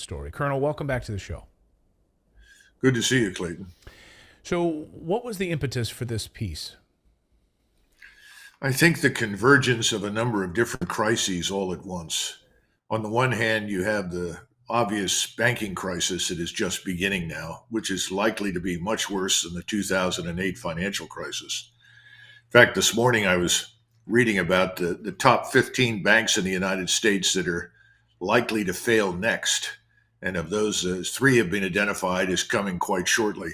story. Colonel, welcome back to the show. Good to see you, Clayton. So, what was the impetus for this piece? I think the convergence of a number of different crises all at once. On the one hand, you have the obvious banking crisis that is just beginning now, which is likely to be much worse than the 2008 financial crisis. In fact, this morning I was reading about the top 15 banks in the United States that are likely to fail next. And of those, three have been identified as coming quite shortly.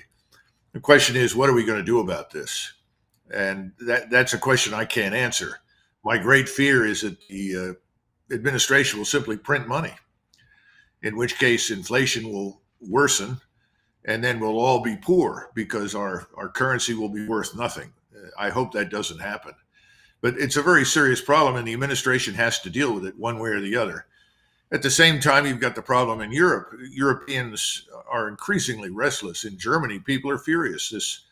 The question is, what are we going to do about this? And that's a question I can't answer. My great fear is that the administration will simply print money, in which case inflation will worsen, and then we'll all be poor because our currency will be worth nothing. I hope that doesn't happen. But it's a very serious problem, and the administration has to deal with it one way or the other. At the same time, you've got the problem in Europe. Europeans are increasingly restless. In Germany, people are furious. This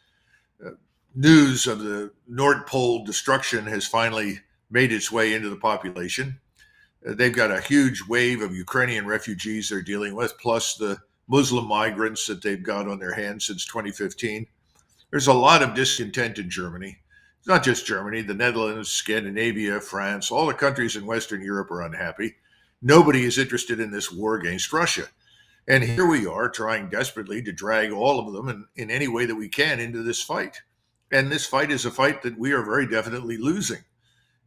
news of the North Pole destruction has finally made its way into the population. They've got a huge wave of Ukrainian refugees they're dealing with, plus the Muslim migrants that they've got on their hands since 2015. There's a lot of discontent in Germany. It's not just Germany, the Netherlands, Scandinavia, France, all the countries in Western Europe are unhappy. Nobody is interested in this war against Russia. And here we are trying desperately to drag all of them in any way that we can into this fight. And this fight is a fight that we are very definitely losing.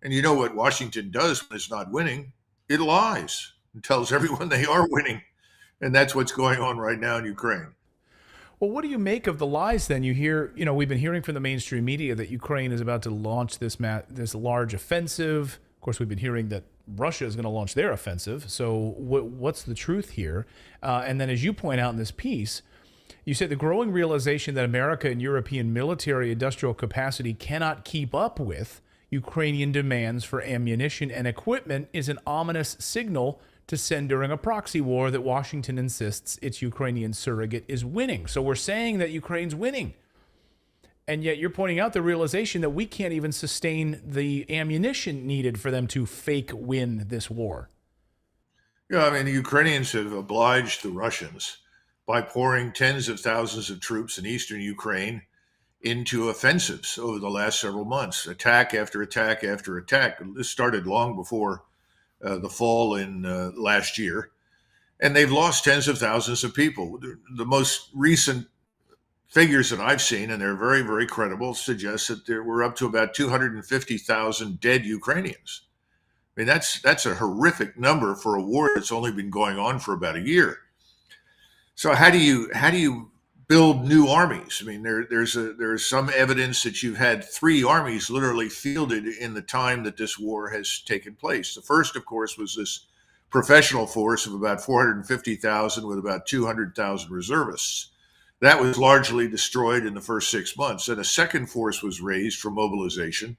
And you know what Washington does when it's not winning? It lies and tells everyone they are winning. And that's what's going on right now in Ukraine. Well, what do you make of the lies then? You hear, we've been hearing from the mainstream media that Ukraine is about to launch this large offensive. Of course, we've been hearing that Russia is going to launch their offensive. So what's the truth here? And then as you point out in this piece, you said the growing realization that America and European military industrial capacity cannot keep up with Ukrainian demands for ammunition and equipment is an ominous signal to send during a proxy war that Washington insists its Ukrainian surrogate is winning. So we're saying that Ukraine's winning. And yet you're pointing out the realization that we can't even sustain the ammunition needed for them to fake win this war. Yeah, I mean, the Ukrainians have obliged the Russians by pouring tens of thousands of troops in eastern Ukraine into offensives over the last several months, attack after attack after attack. This started long before the fall in last year. And they've lost tens of thousands of people. The most recent figures that I've seen, and they're very, very credible, suggest that we're up to about 250,000 dead Ukrainians. I mean, that's a horrific number for a war that's only been going on for about a year. So how do you build new armies? I mean, there's some evidence that you've had three armies literally fielded in the time that this war has taken place. The first, of course, was this professional force of about 450,000 with about 200,000 reservists. That was largely destroyed in the first 6 months. And a second force was raised for mobilization.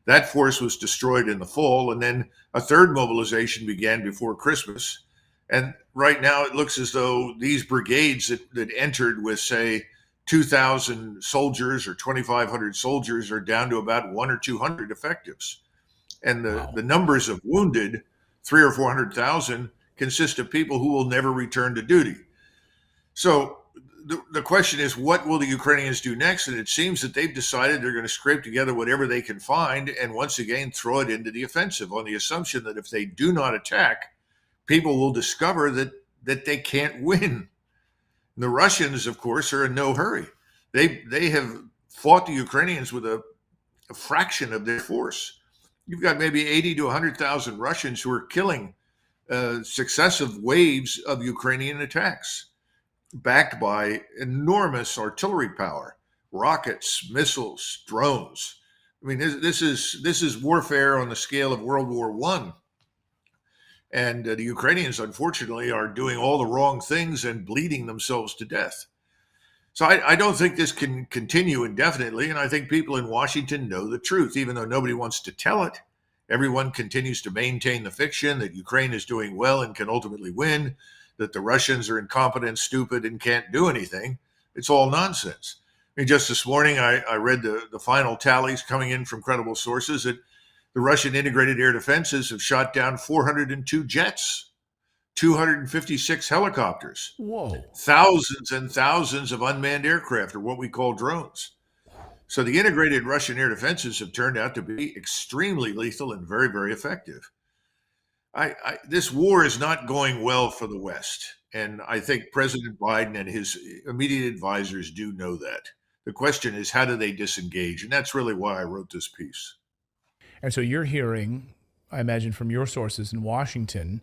That force was destroyed in the fall. And then a third mobilization began before Christmas. And right now it looks as though these brigades that entered with, say, 2,000 soldiers or 2,500 soldiers are down to about 100 or 200 effectives. And the numbers of wounded, 300,000 or 400,000, consist of people who will never return to duty. So the question is, what will the Ukrainians do next? And it seems that they've decided they're going to scrape together whatever they can find and once again throw it into the offensive on the assumption that if they do not attack, people will discover that they can't win. The Russians, of course, are in no hurry. They have fought the Ukrainians with a fraction of their force. You've got maybe 80 to 100,000 Russians who are killing successive waves of Ukrainian attacks, backed by enormous artillery power, rockets, missiles, drones. I mean, this is warfare on the scale of World War I. And the Ukrainians, unfortunately, are doing all the wrong things and bleeding themselves to death. So I don't think this can continue indefinitely. And I think people in Washington know the truth, even though nobody wants to tell it. Everyone continues to maintain the fiction that Ukraine is doing well and can ultimately win, that the Russians are incompetent, stupid, and can't do anything. It's all nonsense. I mean, just this morning, I read the final tallies coming in from credible sources that the Russian integrated air defenses have shot down 402 jets, 256 helicopters, Whoa. thousands and thousands of unmanned aircraft, or what we call drones. So the integrated Russian air defenses have turned out to be extremely lethal and very, very effective. This war is not going well for the West. And I think President Biden and his immediate advisors do know that. The question is, how do they disengage? And that's really why I wrote this piece. And so you're hearing, I imagine from your sources in Washington,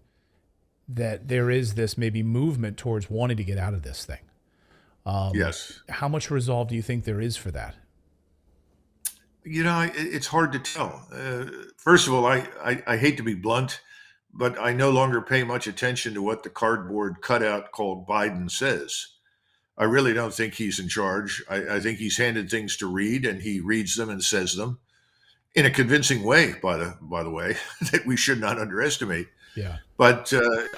that there is this maybe movement towards wanting to get out of this thing. Yes. How much resolve do you think there is for that? It's hard to tell. First of all, I hate to be blunt, but I no longer pay much attention to what the cardboard cutout called Biden says. I really don't think he's in charge. I think he's handed things to read, and he reads them and says them in a convincing way, by the way, that we should not underestimate. Yeah. But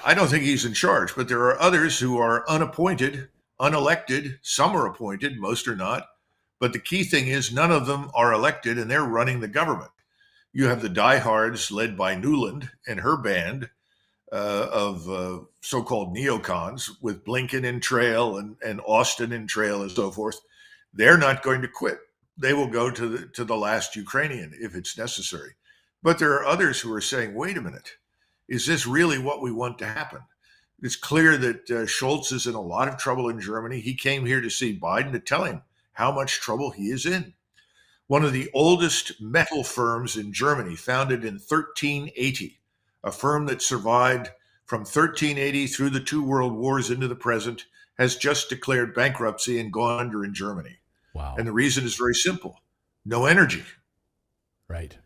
I don't think he's in charge. But there are others who are unappointed, unelected. Some are appointed, most are not. But the key thing is none of them are elected, and they're running the government. You have the diehards led by Newland and her band of so-called neocons with Blinken in trail and Austin in trail and so forth. They're not going to quit. They will go to the last Ukrainian if it's necessary. But there are others who are saying, wait a minute, is this really what we want to happen? It's clear that Scholz is in a lot of trouble in Germany. He came here to see Biden to tell him how much trouble he is in. One of the oldest metal firms in Germany, founded in 1380, a firm that survived from 1380 through the two world wars into the present, has just declared bankruptcy and gone under in Germany. Wow. And the reason is very simple: no energy. Right.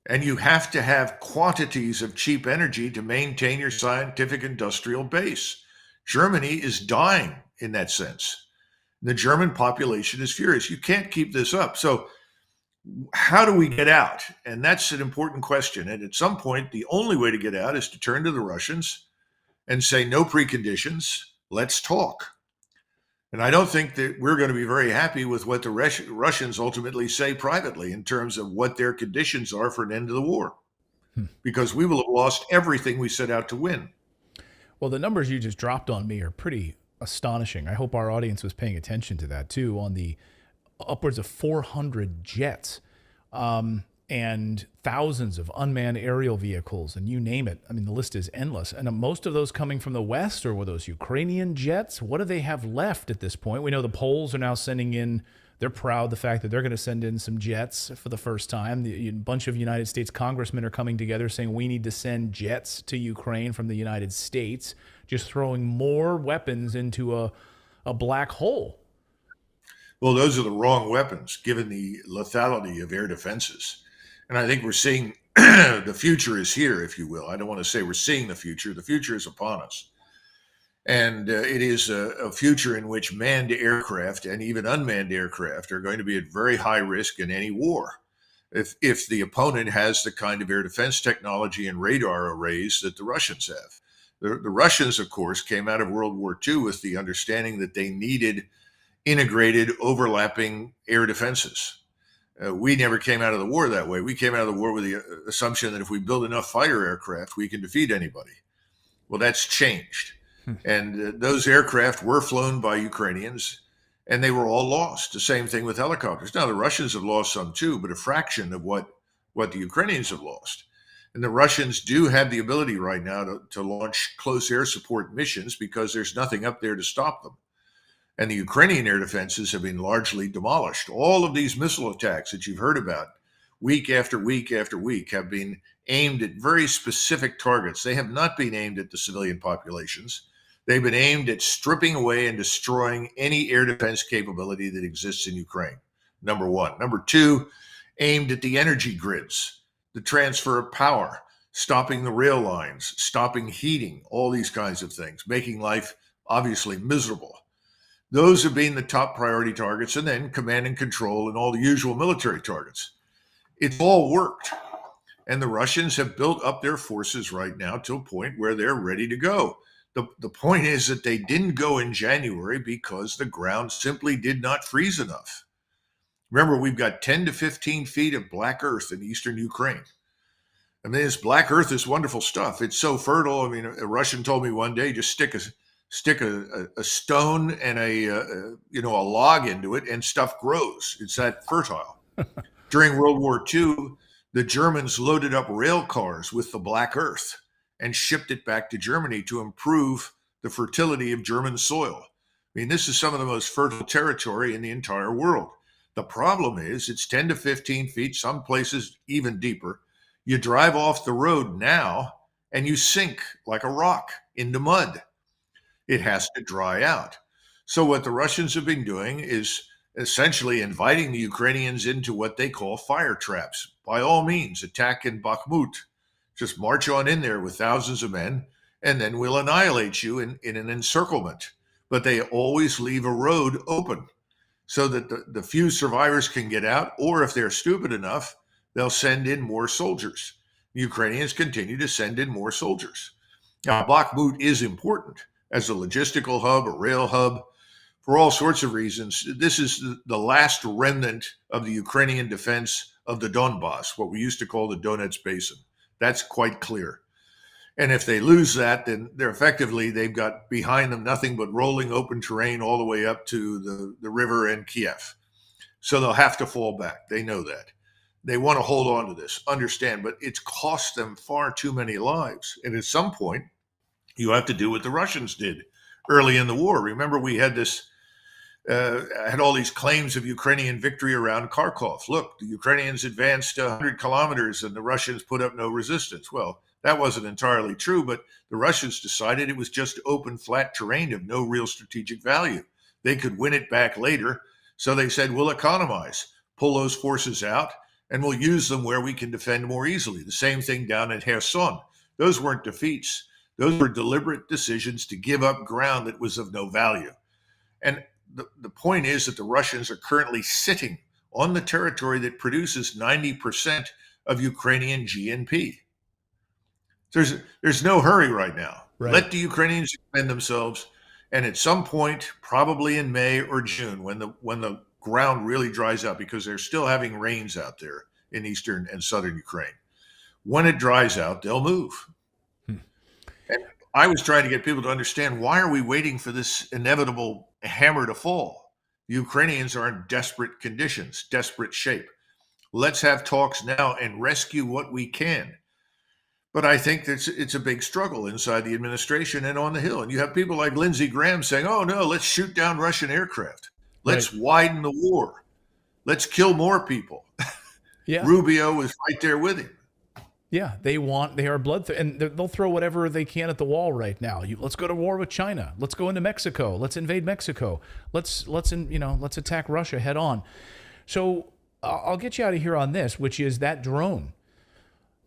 And you have to have quantities of cheap energy to maintain your scientific industrial base. Germany is dying in that sense. The German population is furious. You can't keep this up. So how do we get out? And that's an important question. And at some point, the only way to get out is to turn to the Russians and say, no preconditions, let's talk. And I don't think that we're going to be very happy with what the Russians ultimately say privately in terms of what their conditions are for an end to the war, because we will have lost everything we set out to win. Well, the numbers you just dropped on me are pretty astonishing. I hope our audience was paying attention to that too, on the upwards of 400 jets and thousands of unmanned aerial vehicles, and you name it. I mean, the list is endless. And most of those coming from the West, or were those Ukrainian jets? What do they have left at this point? We know the Poles are now sending in, they're proud the fact that they're going to send in some jets for the first time. A bunch of United States congressmen are coming together saying we need to send jets to Ukraine from the United States, just throwing more weapons into a black hole. Well, those are the wrong weapons, given the lethality of air defenses. And I think we're seeing the future is here, if you will. I don't want to say we're seeing the future. The future is upon us. And it is a future in which manned aircraft and even unmanned aircraft are going to be at very high risk in any war. If the opponent has the kind of air defense technology and radar arrays that the Russians have. The Russians, of course, came out of World War II with the understanding that they needed integrated, overlapping air defenses. We never came out of the war that way. We came out of the war with the assumption that if we build enough fighter aircraft, we can defeat anybody. Well, that's changed. And those aircraft were flown by Ukrainians, and they were all lost. The same thing with helicopters. Now, the Russians have lost some too, but a fraction of what the Ukrainians have lost. And the Russians do have the ability right now to launch close air support missions because there's nothing up there to stop them. And the Ukrainian air defenses have been largely demolished. All of these missile attacks that you've heard about week after week after week have been aimed at very specific targets. They have not been aimed at the civilian populations. They've been aimed at stripping away and destroying any air defense capability that exists in Ukraine, number one. Number two, aimed at the energy grids, the transfer of power, stopping the rail lines, stopping heating, all these kinds of things, making life obviously miserable. Those have been the top priority targets, and then command and control and all the usual military targets. It's all worked. And the Russians have built up their forces right now to a point where they're ready to go. The point is that they didn't go in January because the ground simply did not freeze enough. Remember, we've got 10 to 15 feet of black earth in eastern Ukraine. I mean, this black earth is wonderful stuff. It's so fertile. I mean, a Russian told me one day, just stick a stone and a log into it, and stuff grows. It's that fertile. During World War II, the Germans loaded up rail cars with the black earth and shipped it back to Germany to improve the fertility of German soil. I mean, this is some of the most fertile territory in the entire world. The problem is it's 10 to 15 feet, some places even deeper. You drive off the road now and you sink like a rock into mud. It has to dry out. So what the Russians have been doing is essentially inviting the Ukrainians into what they call fire traps. By all means, attack in Bakhmut. Just march on in there with thousands of men, and then we'll annihilate you in an encirclement. But they always leave a road open so that the few survivors can get out, or if they're stupid enough, they'll send in more soldiers. The Ukrainians continue to send in more soldiers. Now, Bakhmut is important as a logistical hub, a rail hub, for all sorts of reasons. This is the last remnant of the Ukrainian defense of the Donbass, what we used to call the Donetsk Basin. That's quite clear. And if they lose that, then they've got behind them nothing but rolling open terrain all the way up to the river and Kiev. So they'll have to fall back. They know that. They want to hold on to this, understand, but it's cost them far too many lives. And at some point, you have to do what the Russians did early in the war. Remember, we had had all these claims of Ukrainian victory around Kharkov. Look, the Ukrainians advanced 100 kilometers and the Russians put up no resistance. Well, that wasn't entirely true, but the Russians decided it was just open, flat terrain of no real strategic value. They could win it back later. So they said, we'll economize, pull those forces out, and we'll use them where we can defend more easily. The same thing down at Kherson. Those weren't defeats. Those were deliberate decisions to give up ground that was of no value. And the point is that the Russians are currently sitting on the territory that produces 90% of Ukrainian GNP. There's no hurry right now. Right. Let the Ukrainians defend themselves, and at some point, probably in May or June, when the ground really dries out, because they're still having rains out there in eastern and southern Ukraine. When it dries out, they'll move. And I was trying to get people to understand, why are we waiting for this inevitable hammer to fall? The Ukrainians are in desperate conditions, desperate shape. Let's have talks now and rescue what we can. But I think it's a big struggle inside the administration and on the Hill. And you have people like Lindsey Graham saying, oh, no, let's shoot down Russian aircraft. Let's widen the war. Let's kill more people. Yeah. Rubio was right there with him. Yeah, they are bloodthirsty, and they'll throw whatever they can at the wall right now. Let's go to war with China. Let's go into Mexico. Let's invade Mexico. Let's attack Russia head on. So I'll get you out of here on this, which is that drone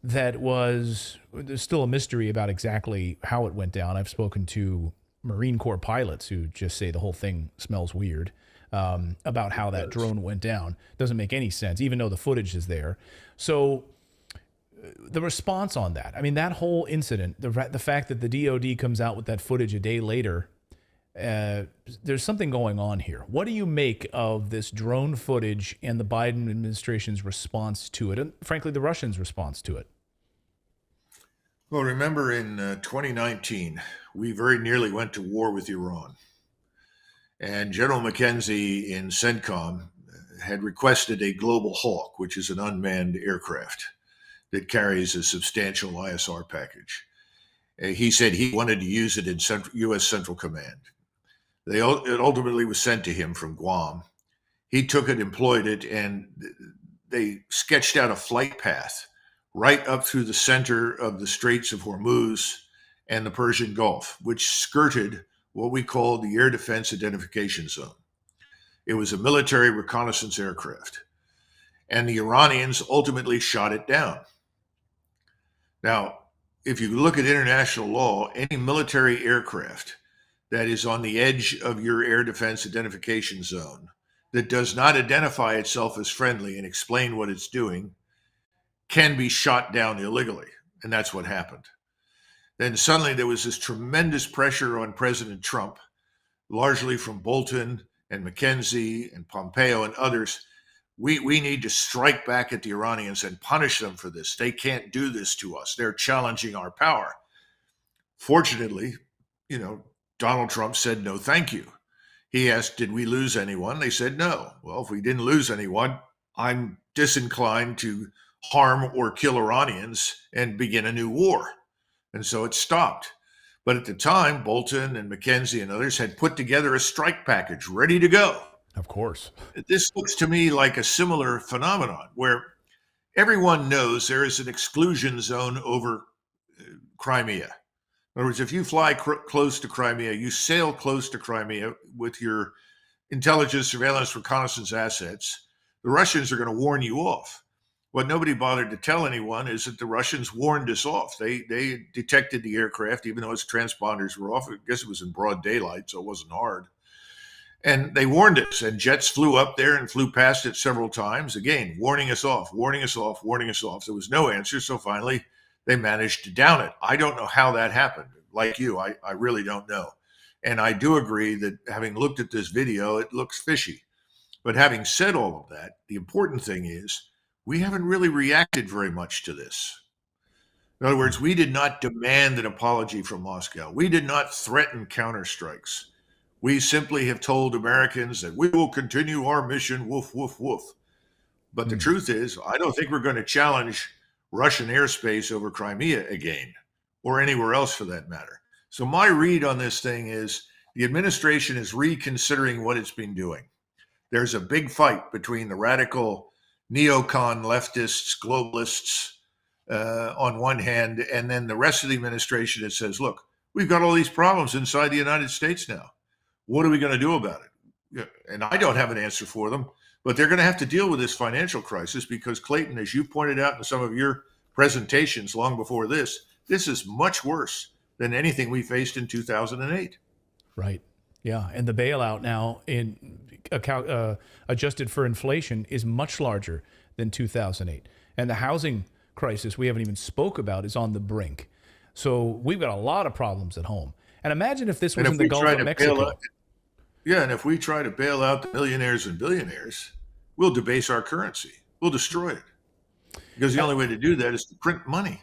there's still a mystery about exactly how it went down. I've spoken to Marine Corps pilots who just say the whole thing smells weird about how that drone went down. Doesn't make any sense, even though the footage is there. So the response on that, I mean, that whole incident, the fact that the DOD comes out with that footage a day later, there's something going on here. What do you make of this drone footage and the Biden administration's response to it, and frankly, the Russians' response to it? Well, remember in 2019, we very nearly went to war with Iran. And General McKenzie in CENTCOM had requested a Global Hawk, which is an unmanned aircraft that carries a substantial ISR package. He said he wanted to use it in U.S. Central Command. It ultimately was sent to him from Guam. He took it, employed it, and they sketched out a flight path right up through the center of the Straits of Hormuz and the Persian Gulf, which skirted what we call the Air Defense Identification Zone. It was a military reconnaissance aircraft, and the Iranians ultimately shot it down. Now, if you look at international law, any military aircraft that is on the edge of your air defense identification zone that does not identify itself as friendly and explain what it's doing can be shot down illegally. And that's what happened. Then suddenly there was this tremendous pressure on President Trump, largely from Bolton and McKenzie and Pompeo and others. we need to strike back at the Iranians and punish them for this. They can't do this to us. They're challenging our power. Fortunately, Donald Trump said no, thank you. He asked, did we lose anyone? They said no. Well, if we didn't lose anyone, I'm disinclined to harm or kill Iranians and begin a new war. And so it stopped. But at the time, Bolton and McKenzie and others had put together a strike package ready to go. Of course. This looks to me like a similar phenomenon where everyone knows there is an exclusion zone over Crimea. In other words, if you fly close to Crimea, you sail close to Crimea with your intelligence, surveillance, reconnaissance assets, the Russians are going to warn you off. What nobody bothered to tell anyone is that the Russians warned us off. They detected the aircraft, even though its transponders were off. I guess it was in broad daylight, so it wasn't hard. And they warned us, and jets flew up there and flew past it several times, again, warning us off, warning us off, warning us off. There was no answer, so finally they managed to down it. I don't know how that happened. Like you, I really don't know. And I do agree that having looked at this video, it looks fishy. But having said all of that, the important thing is we haven't really reacted very much to this. In other words, we did not demand an apology from Moscow. We did not threaten counterstrikes. We simply have told Americans that we will continue our mission, woof, woof, woof. But the truth is, I don't think we're going to challenge Russian airspace over Crimea again, or anywhere else for that matter. So my read on this thing is the administration is reconsidering what it's been doing. There's a big fight between the radical neocon leftists, globalists on one hand, and then the rest of the administration that says, look, we've got all these problems inside the United States now. What are we going to do about it? And I don't have an answer for them, but they're going to have to deal with this financial crisis because, Clayton, as you pointed out in some of your presentations long before this is much worse than anything we faced in 2008. Right. Yeah. And the bailout now adjusted for inflation is much larger than 2008. And the housing crisis we haven't even spoke about is on the brink. So we've got a lot of problems at home. And imagine if this was in the Gulf of Mexico. And if we try to bail out the millionaires and billionaires, we'll debase our currency. We'll destroy it. Because the only way to do that is to print money.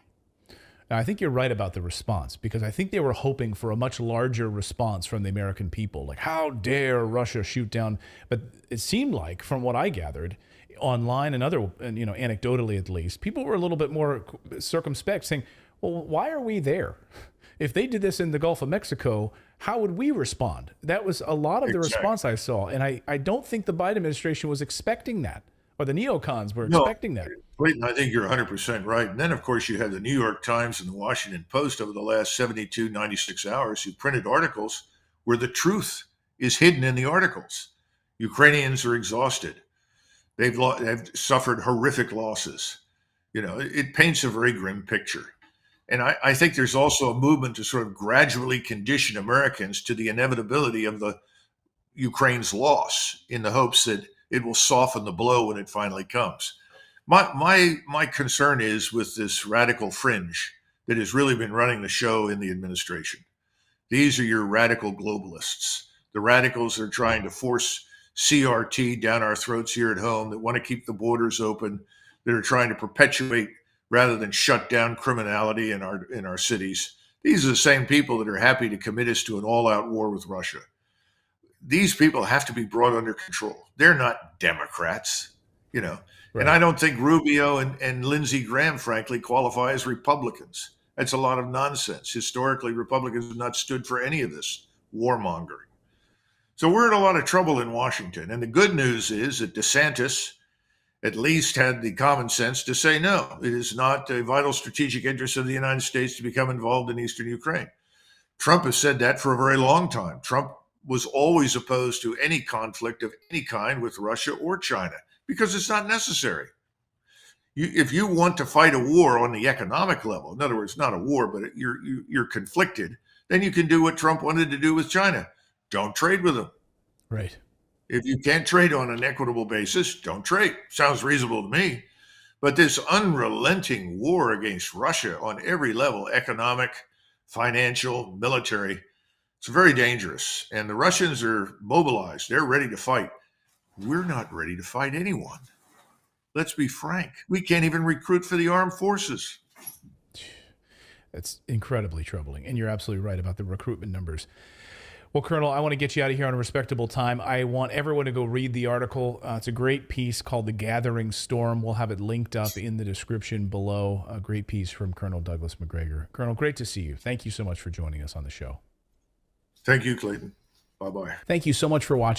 Now, I think you're right about the response, because I think they were hoping for a much larger response from the American people. Like, how dare Russia shoot down? But it seemed like, from what I gathered online and anecdotally at least, people were a little bit more circumspect, saying, well, why are we there? If they did this in the Gulf of Mexico, how would we respond? That was a lot of the response I saw. And I don't think the Biden administration was expecting that, or the neocons were expecting that. Clayton, I think you're 100% right. And then, of course, you had the New York Times and the Washington Post over the last 72, 96 hours who printed articles where the truth is hidden in the articles. Ukrainians are exhausted. They've suffered horrific losses. It paints a very grim picture. And I think there's also a movement to sort of gradually condition Americans to the inevitability of the Ukraine's loss in the hopes that it will soften the blow when it finally comes. My concern is with this radical fringe that has really been running the show in the administration. These are your radical globalists. The radicals that are trying to force CRT down our throats here at home, that want to keep the borders open, that are trying to perpetuate rather than shut down criminality in our cities. These are the same people that are happy to commit us to an all-out war with Russia. These people have to be brought under control. They're not Democrats, Right. And I don't think Rubio and Lindsey Graham, frankly, qualify as Republicans. That's a lot of nonsense. Historically, Republicans have not stood for any of this warmongering. So we're in a lot of trouble in Washington. And the good news is that DeSantis at least had the common sense to say, no, it is not a vital strategic interest of the United States to become involved in eastern Ukraine. Trump has said that for a very long time. Trump was always opposed to any conflict of any kind with Russia or China because it's not necessary. If you want to fight a war on the economic level, in other words, not a war, but you're conflicted, then you can do what Trump wanted to do with China. Don't trade with them. Right. If you can't trade on an equitable basis, don't trade. Sounds reasonable to me. But this unrelenting war against Russia on every level, economic, financial, military, it's very dangerous. And the Russians are mobilized. They're ready to fight. We're not ready to fight anyone. Let's be frank. We can't even recruit for the armed forces. It's incredibly troubling. And you're absolutely right about the recruitment numbers. Well, Colonel, I want to get you out of here on a respectable time. I want everyone to go read the article. It's a great piece called The Gathering Storm. We'll have it linked up in the description below. A great piece from Colonel Douglas McGregor. Colonel, great to see you. Thank you so much for joining us on the show. Thank you, Clayton. Bye-bye. Thank you so much for watching.